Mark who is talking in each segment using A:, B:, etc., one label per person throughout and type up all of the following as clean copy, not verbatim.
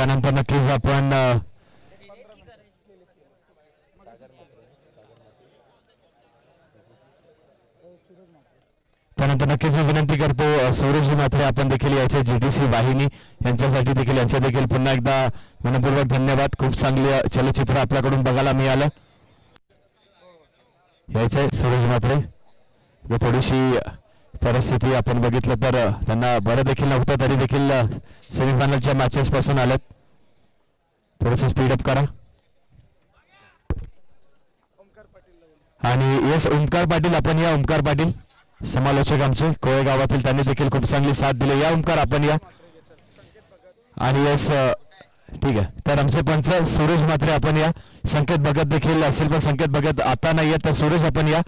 A: त्यानंतर नक्कीच आपण त्यानंतर नक्कीच मी विनंती करतो सूरज मात्रे आपण देखील याचे जीडीसी वाहिनी यांच्यासाठी देखील यांचा देखील पुन्हा एकदा मनपूर्वक धन्यवाद. खूप चांगले चलचित्र आपल्याकडून बघायला मिळालं. यायचंय सूरज मात्रे थोडीशी परिस्थिती आपण बघितलं तर त्यांना बरं देखील नव्हतं तरी देखील सेमीफायनलच्या मॅचेस पासून आलेत. थोडंसं स्पीडअप करा. आणि यस ओमकार पाटील आपण या. ओमकार पाटील समालोचक आमचे कोळे गावातील त्यांनी देखील खूप चांगली साथ दिली. या ओमकार आपण या. आणि यस ठीक आहे तर आमचे पंच सूरज मात्रे आपण या. संकेत भगत देखील असेल पण संकेत भगत आता नाहीये तर सूरज आपण या.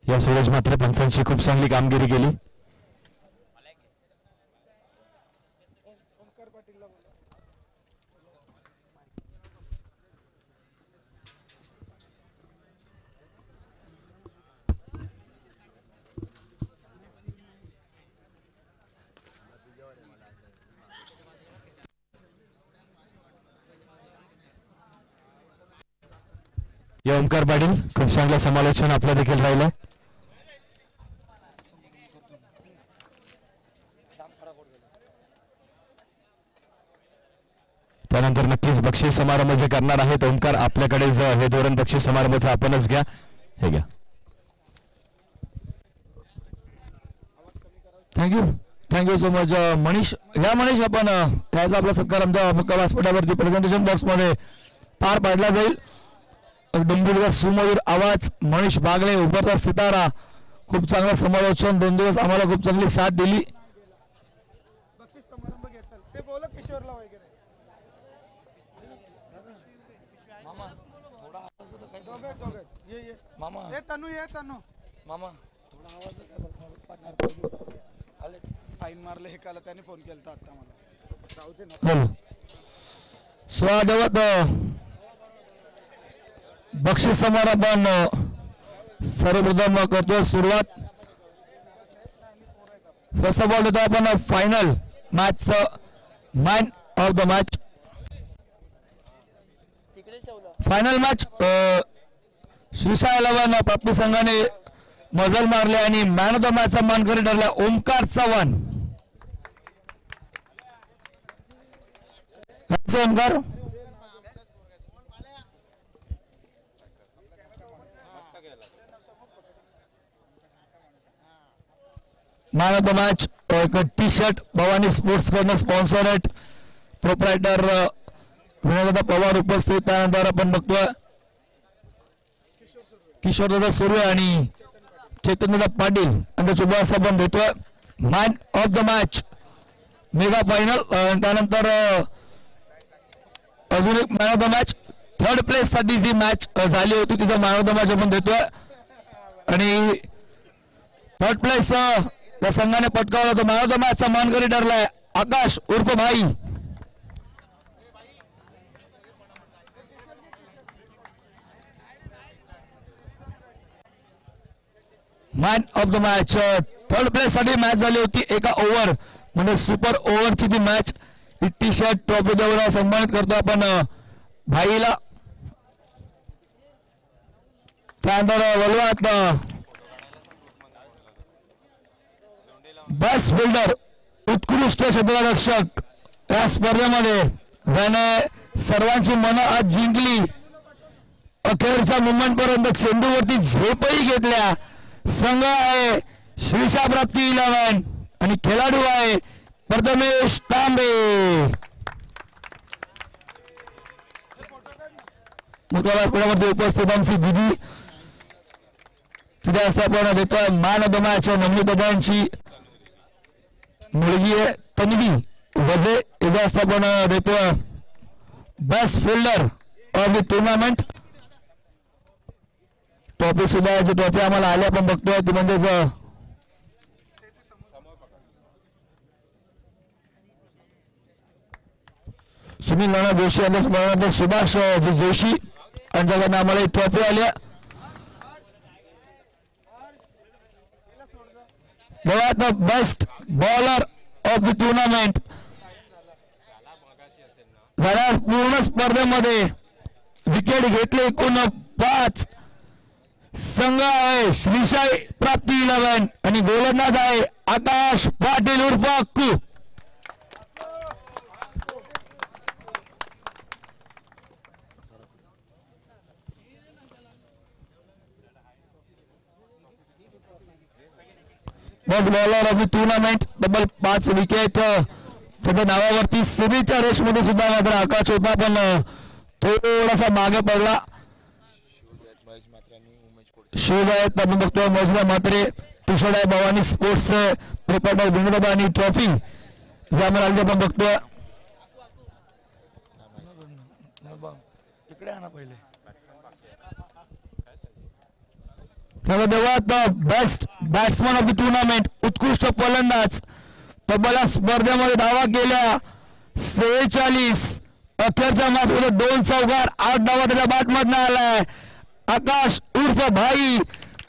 A: या सूरज मात्रे पंचांची खूप चांगली कामगिरी केली. या ओमकार पाटील खूप चांगलं समालोचन आपलं देखील राहिलं. त्यानंतर नक्कीच बक्षीस समारंभ जे करणार आहेत ओमकार आपल्याकडे हे धोरण बक्षीस समारंभाचं आपणच घ्या. हे घ्या.
B: Thank you so much Manish. या मनीष आपण याचा आपला सत्कार आमच्या मुक्का व्यासपीठावरती प्रेझेंटेशन बॉक्स मध्ये पार पाडला जाईल. डंबुरचा सुमधुर आवाज मनीष बागले उभरता सितारा खूप चांगलं समालोचन 2 दिवस आम्हाला खूप चांगली साथ दिली.
C: मामा ये तनु मामा थोडा आवाज आले फाईन मारले हे काल त्याने फोन केलता आता मला राहू दे ना.
B: स्वागत बक्षीस समारंभान सर्वप्रथम करतोय सुरुवात. फर्स्ट ऑफ ऑल देतो आपण final match man of the match. Final match Shrisha 11 प्राप्ती संघाने मजल मारले आणि मॅन ऑफ द मॅच चा मानकरी ठरला Omkar Chavan. Omkar man of the match एक टी शर्ट भवानी स्पोर्ट्स कडनं स्पॉन्सरेट प्रोप्रायटर विनोददा पवार उपस्थित. त्यानंतर आपण बघतोय किशोरदादा सुर्वे आणि चैतन्यदा पाटील यांचा शुभास आपण देतोय. Man of the match mega final. त्यानंतर अजून एक man of the match 3rd place साठी जी मॅच झाली होती तिचा मॅन ऑफ द मॅच आपण देतोय. आणि 3rd प्लेस त्या संघाने पटकावला तो मॅन ऑफ द मॅच चा मानकरी ठरलाय आकाश उर्फ भाई. Man of the match 3rd place साठी मॅच झाली होती. एका ओव्हर म्हणजे सुपर ओव्हरची ती मॅच. टी शर्ट ट्रॉफी देऊन सन्मानित करतो आपण भाईला. त्यानंतर वलवात बेस्ट फिल्डर उत्कृष्ट क्षेत्ररक्षक या स्पर्धेमध्ये ज्याने सर्वांची मनं आज जिंकली. अखेरच्या मुवमेंट पर्यंत चेंडूवरती झेपही घेतल्या. संघ आहे श्रीशा प्राप्ती 11 आणि खेळाडू आहे प्रथमेश तांबे. मुख्य उपस्थित आमची दिदी तिथे असं आपण देतोय man of the match Navneet दादांची मुलगी आहे तन्वी वजे. याचा असं आपण देतोय best fielder of the tournament. Trophy सुद्धा जी ट्रॉफी आम्हाला आली आपण बघतोय ती म्हणजेच सुनील नाना जोशी यांच्या स्मरणार्थ सुभाष जी जोशी यांच्याकडनं आम्हाला ट्रॉफी आल्या. The best bowler of the tournament झाल्या पूर्ण स्पर्धेमध्ये विकेट घेतले एकूण 5 संघ आहे श्रीशाई प्राप्ती 11 आणि गोलंदाज आहे आकाश पाटील उर्फ Akku. Best bowler of the tournament double 5 wicket त्याच्या नावावरती सेमीच्या रेसमध्ये सुद्धा मात्र आकाश होता पण थोडासा मागे पडला. शूज आहेत आपण बघतोय मजला मात्रे टी शर्ट आहे भवानी स्पोर्ट्स प्रिपेड विनोद आणि ट्रॉफी जामर आली आपण बघतोय. Best batsman of the tournament उत्कृष्ट फलंदाज तब्बल स्पर्धेमध्ये धावा केल्या 46 अखेरच्या मॅचमध्ये 2 चौकार 8 धावा त्याच्या बॅटमधनं आलाय. आकाश उर्फ भाई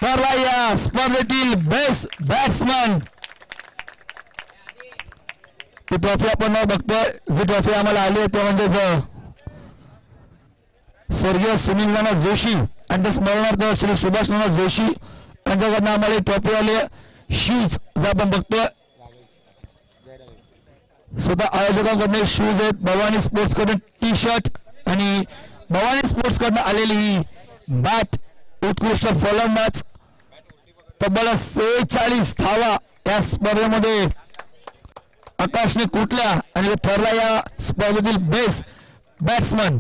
B: ठरला या स्पर्धेतील बेस्ट बॅट्समन. ती ट्रॉफी आपण बघतोय जी ट्रॉफी आम्हाला आली आहे ते म्हणजे स्वर्गीय सुनील नाना जोशी आणि स्मरणार्थ श्री सुभाष नाना जोशी यांच्याकडनं आम्हाला ट्रॉफी आली आहे. शूज जे आपण बघतोय स्वतः आयोजकांकडून शूज आहेत भवानी स्पोर्ट्स कडून टी शर्ट आणि भवानी स्पोर्ट्स कडून आलेली ही बॅट उत्कृष्ट फलंदाज तब्बल 46 धावा या स्पर्धेमध्ये आकाशने कुठल्या आणि ठरला या स्पर्धेतील बेस्ट बॅट्समन.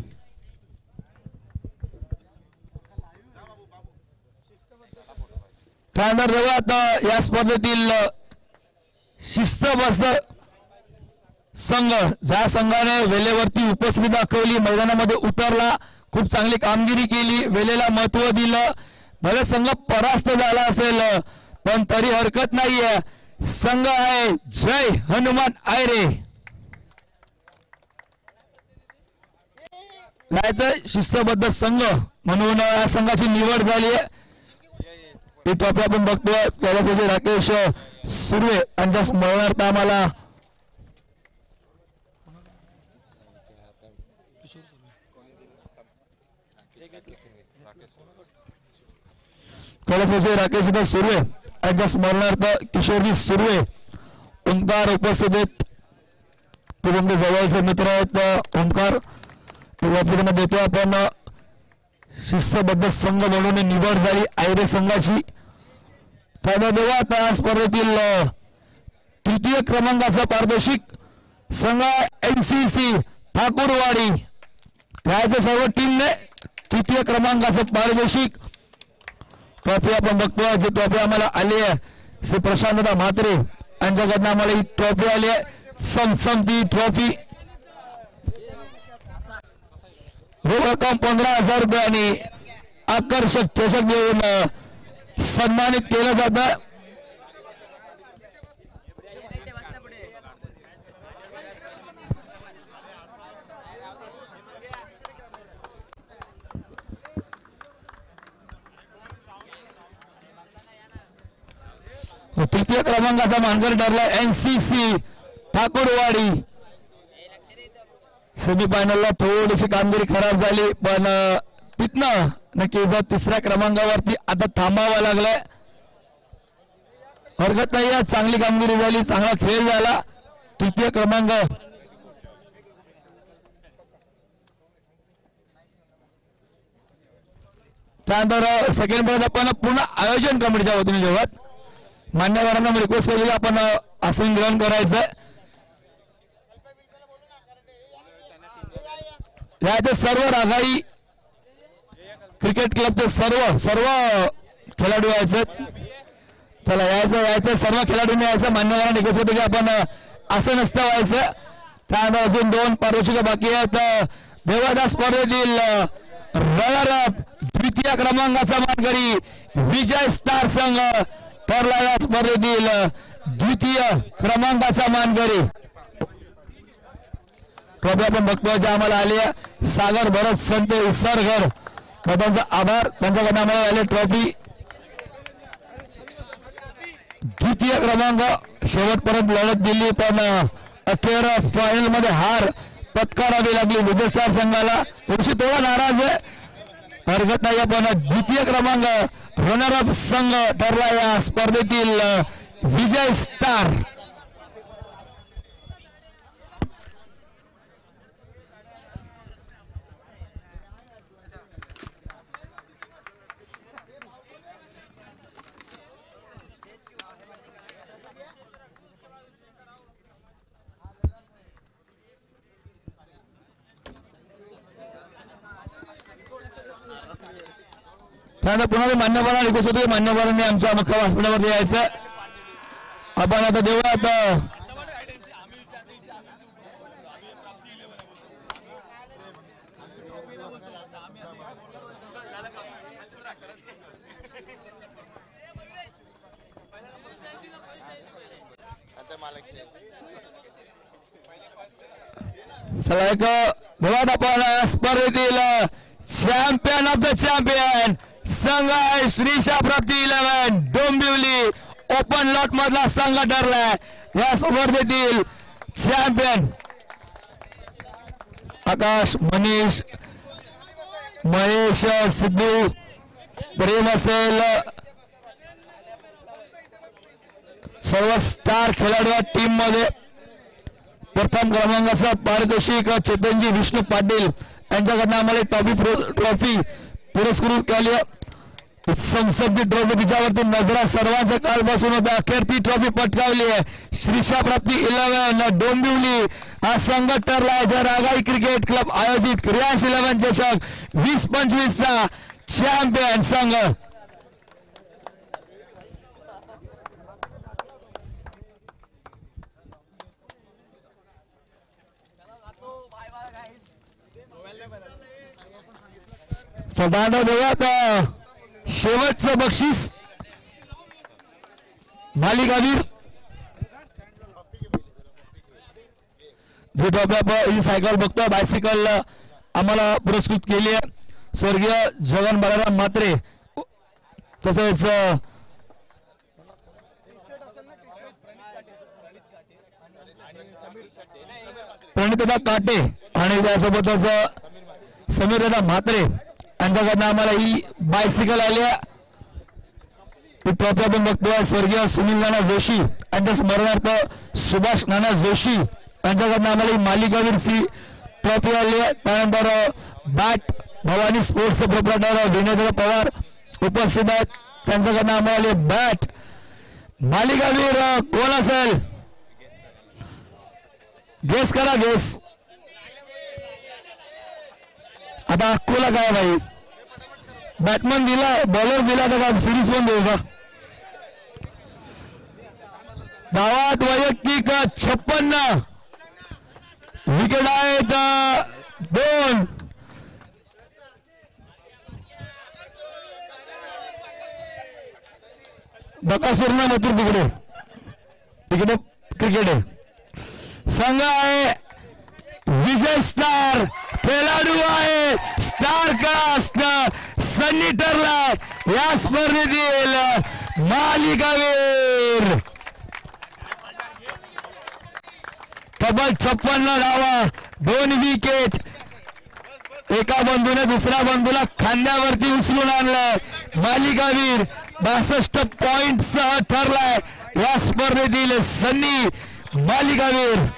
B: त्यानंतर बघा आता या स्पर्धेतील शिस्तबद्ध संघ ज्या संघाने वेळेवरती उपस्थिती दाखवली मैदानामध्ये उतरला खूप चांगली कामगिरी केली वेळेला महत्व दिलं भले संघ परास्त झाला असेल पण तरी हरकत नाहीये. संघ आहे जय हनुमान आयरे याचं शिस्तबद्ध संघ म्हणून या संघाची निवड झाली आहे. ही ट्रॉफी आपण बघतोय कैलासवासी राकेश सुर्वे यांच्या स्मरणार्थ आम्हाला कैलासवासी राकेश सुर्वे यांच्या स्मरणार्थ किशोरजी सुर्वे ओंकार उपस्थित कुटुंब जवळचे मित्र आहेत. ओंकार ट्रॉफी देतो आपण शिस्तबद्ध संघ म्हणून निवड झाली आयरे संघाची. त्यामध्ये आता स्पर्धेतील तृतीय क्रमांकाचा पारदर्शक संघ NCC ठाकूरवाडी याच्या सर्व टीमने तृतीय क्रमांकाचं पारदर्शक ट्रॉफी आपण बघतोय. जी ट्रॉफी आम्हाला आली आहे श्री प्रशांतदा म्हात्रे यांच्याकडनं आम्हाला ही ट्रॉफी आली आहे समसमती ट्रॉफी. रोख रक्कम 15,000 रुपये आणि आकर्षक चषक देऊन सन्मानित केलं जातं. तृतीय क्रमांकाचा मानकरी ठरला NCC ठाकूरवाडी. सेमीफायनलला थोडीशी कामगिरी खराब झाली पण तिथनं नक्की जर तिसऱ्या क्रमांकावरती आता थांबावं लागलंय. हरकत नाही चांगली कामगिरी झाली चांगला खेळ झाला. तृतीय क्रमांक त्यानंतर सेकंड पर्यंत आपण पूर्ण आयोजन कमिटीच्या वतीने जेव्हा मान्यवरांना रिक्वेस्ट केली आपण आसन ग्रहण करायचं. याचे सर्व रागाई क्रिकेट क्लबचे सर्व खेळाडू यायचे. चला यायचं सर्व खेळाडूंनी यायचं. मान्यवरांना रिक्वेस्ट होती की आपण आसनस्थ व्हायचं. त्यानंतर अजून 2 पारितोषिक बाकी आहेत. देवादास स्पर्धेतील रनर अप द्वितीय क्रमांकाचा मानकरी विजय स्टार संघ ठरला या स्पर्धेतील द्वितीय क्रमांकाचा मानकरी. ट्रॉफी आपण बघतोय जे आम्हाला आली आहे. सागर भरत संत उसरकर त्यांचा आभार, त्यांच्याकडनं आम्हाला आले ट्रॉफी. द्वितीय क्रमांक शेवटपर्यंत लढत दिली पण अखेर फायनल मध्ये हार पत्करावी लागली विजय स्टार संघाला. थोडीशी थोडा नाराज आहे, हरकत नाही. पण द्वितीय क्रमांक रनर अप संघ ठरला या स्पर्धेतील विजय स्टार. त्यानंतर पुन्हा मान्यवरांना रिक्वेस्ट होती, मान्यवरांनी आमच्या मुख्य व्यासपीठावरती यायचं. आपण आता देऊयात चला एक बघा आपण स्पर्धेतील चॅम्पियन ऑफ द चॅम्पियन संघ आहे श्रीशा प्राप्ती 11 डोंबिवली ओपन लॉट मधला संघ ठरलाय या स्पर्धेतील चॅम्पियन. आकाश, मनीष, महेश, सिद्धू, प्रेम असेल, सर्व स्टार खेळाडू टीम मध्ये. प्रथम क्रमांकाचा पारितोषिक चेतनजी विष्णू पाटील यांच्याकडनं आम्हाला ट्रॉफी पुरस्कृत केली. संसदी ट्रॉफी तिच्यावरती नजरा सर्वांच्या कालपासून होता, अखेर ती ट्रॉफी पटकावली आहे. श्रीशा प्राप्ती 11 डोंबिवली हा संघ ठरला आहे. जर रागाई क्रिकेट क्लब आयोजित क्रियांश 11 चषक 20-25 चा चॅम्पियन संघ. शेवटचं बक्षीस मालिकावीर जे ट्रॉफी आपण ही सायकल बघतोय, बायसिकल आम्हाला पुरस्कृत केली आहे स्वर्गीय जगन बाळाराम म्हात्रे, तसेच प्रणितदा काटे आणि त्यासोबतच समीरदा म्हात्रे यांच्याकडनं आम्हाला ही बायसिकल आली आहे. ही ट्रॉफी आपण बघतोय स्वर्गीय सुनील नाना जोशी यांच्या स्मरणार्थ सुभाष नाना जोशी यांच्याकडनं आम्हाला ही मालिकावीर सी ट्रॉफी आली आहे. त्यानंतर बॅट भवानी स्पोर्ट्सचे प्रोप्रायटर विनोद पवार उपस्थित आहेत, त्यांच्याकडनं आम्हाला बॅट. मालिकावीर कोण असेल गेस करा, गेस. आता अक्कोला काय भाई, बॅटमन दिला, बॉलर दिला तर का सिरीज पण देऊ का? धावात वैयक्तिक 56, विकेट आहेत 2. बकासूरना नेतृत्व तिकडे तिकडे क्रिकेट आहे. संघ आहे विजय स्टार, खेळाडू आहे स्टार कास्ट सन्नी ठरला या स्पर्धेतील मालिकावीर. तब्बल 56 धावा, 2 विकेट. एका बंधूने दुसऱ्या बंधूला खांद्यावरती उचलून आणलाय. मालिकावीर 62 पॉइंट सह ठरलाय या स्पर्धेतील सन्नी मालिकावीर.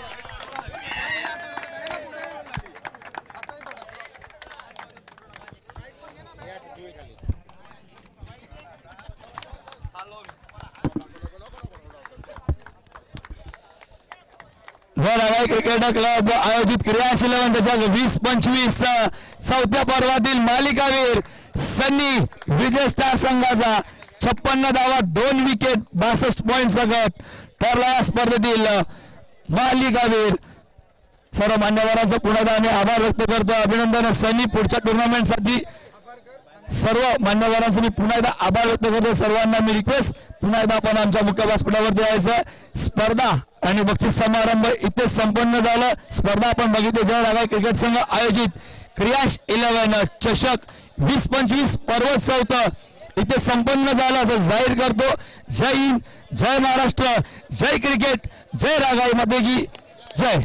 B: क्रिकेट क्लब आयोजित क्रियांश 11 चषक 20-25 चौथ्या पर्वातील मालिकावीर सन्नी विजय स्टार संघाचा 56 धावा, 2 विकेट, 62 पॉइंट सगट ठरला या स्पर्धेतील मालिकावीर. सर्व मान्यवरांचा पुन्हा आम्ही आभार व्यक्त करतो, अभिनंदन. सन्नी पुढच्या टुर्नामेंटसाठी सर्व मान्यवरांचा मी पुन्हा एकदा आभार व्यक्त करतो. सर्वांना मी रिक्वेस्ट पुन्हा एकदा आपण आमच्या मुख्य व्यासपीठावरती यायचं. स्पर्धा आणि बक्षीस समारंभ इथे संपन्न झालं. स्पर्धा आपण बघितली जय रागाई क्रिकेट संघ आयोजित क्रियाश 11 चषक 20-25 पर्वत इथे संपन्न झालं असं जाहीर करतो. जय हिंद, जय महाराष्ट्र, जय क्रिकेट, जय रागाई माते की जय.